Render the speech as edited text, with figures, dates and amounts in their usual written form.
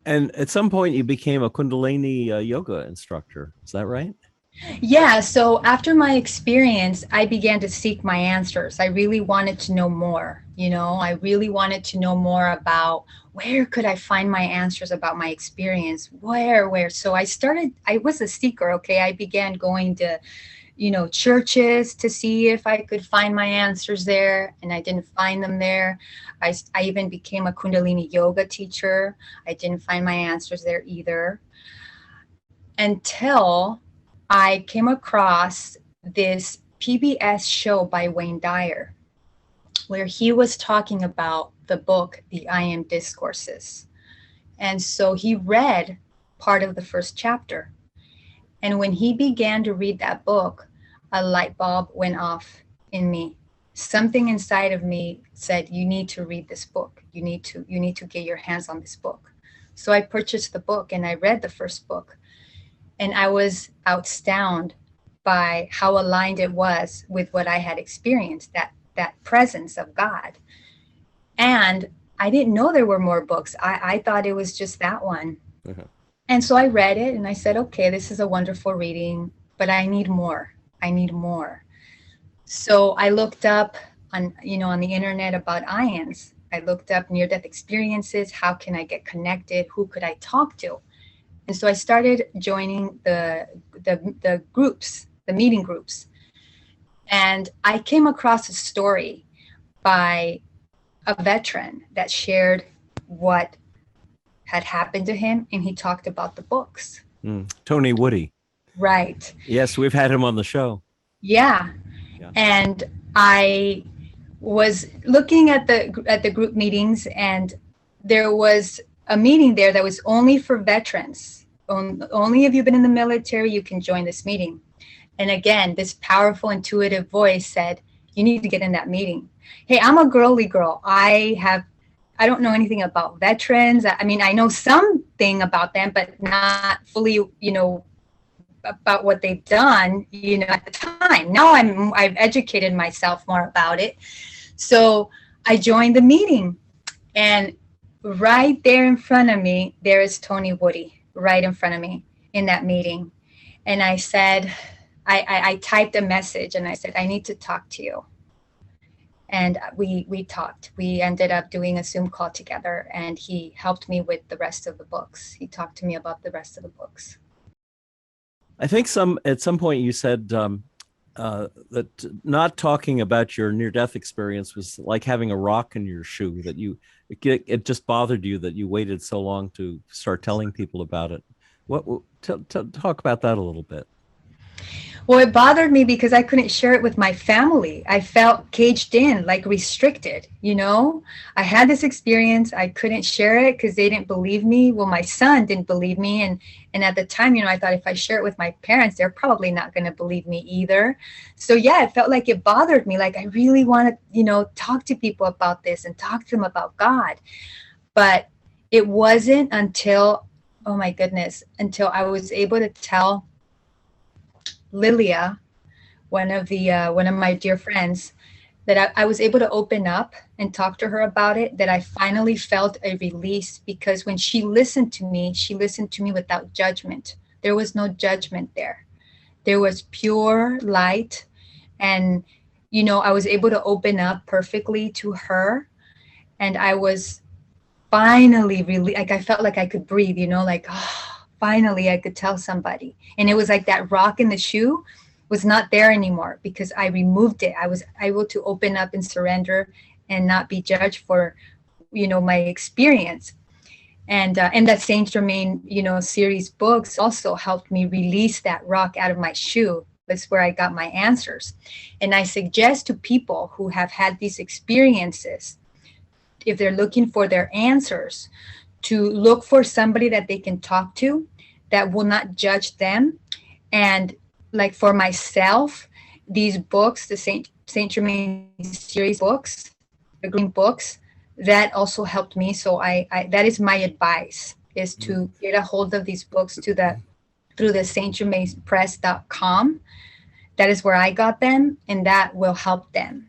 And at some point, you became a Kundalini yoga instructor. Is that right? Yeah, so after my experience, I began to seek my answers. I really wanted to know more, I really wanted to know more about where could I find my answers about my experience, where. So I was a seeker, okay? I began going to, churches to see if I could find my answers there, and I didn't find them there. I even became a Kundalini yoga teacher. I didn't find my answers there either, until I came across this PBS show by Wayne Dyer, where he was talking about the book, The I Am Discourses. And so he read part of the first chapter. And when he began to read that book, a light bulb went off in me. Something inside of me said, you need to read this book. You need to get your hands on this book. So I purchased the book and I read the first book. And I was astounded by how aligned it was with what I had experienced, that presence of God. And I didn't know there were more books. I thought it was just that one. Uh-huh. And so I read it and I said, okay, this is a wonderful reading, but I need more. I need more. So I looked up on the internet about IANs. I looked up near-death experiences. How can I get connected? Who could I talk to? And so I started joining the groups, the meeting groups. And I came across a story by a veteran that shared what had happened to him, and he talked about the books. Tony Woody. Right. Yes, we've had him on the show. Yeah. And I was looking at the group meetings, and there was a meeting there that was only for veterans. Only if you've been in the military, you can join this meeting. And again, this powerful, intuitive voice said, you need to get in that meeting. Hey, I'm a girly girl. I don't know anything about veterans. I mean, I know something about them, but not fully, about what they've done, at the time. Now I've educated myself more about it. So I joined the meeting, and right there in front of me, there is Tony Woody, right in front of me in that meeting. And I said, I typed a message and I said, I need to talk to you. And we talked. We ended up doing a Zoom call together, and he helped me with the rest of the books. He talked to me about the rest of the books. I think at some point you said that not talking about your near-death experience was like having a rock in your shoe, that it just bothered you that you waited so long to start telling people about it. Talk about that a little bit. Well, it bothered me because I couldn't share it with my family. I felt caged in, like restricted, I had this experience. I couldn't share it because they didn't believe me. Well, my son didn't believe me. And at the time, I thought if I share it with my parents, they're probably not going to believe me either. So yeah, it felt like it bothered me. Like I really want to, talk to people about this and talk to them about God. But it wasn't until, oh my goodness, until I was able to tell Lilia, one of my dear friends, that I was able to open up and talk to her about it, that I finally felt a release, because when she listened to me without judgment. There was no judgment there. There was pure light. And, I was able to open up perfectly to her. And I was finally really, like, I felt like I could breathe, like, oh, finally I could tell somebody. And it was like that rock in the shoe was not there anymore because I removed it. I was able to open up and surrender and not be judged for, my experience. And that Saint Germain, series books also helped me release that rock out of my shoe. That's where I got my answers. And I suggest to people who have had these experiences, if they're looking for their answers, to look for somebody that they can talk to that will not judge them. And like for myself, these books, the Saint Germain Series books, the green books, that also helped me. So I that is my advice, is to get a hold of these books through the saintgermainpress.com. That is where I got them, and that will help them.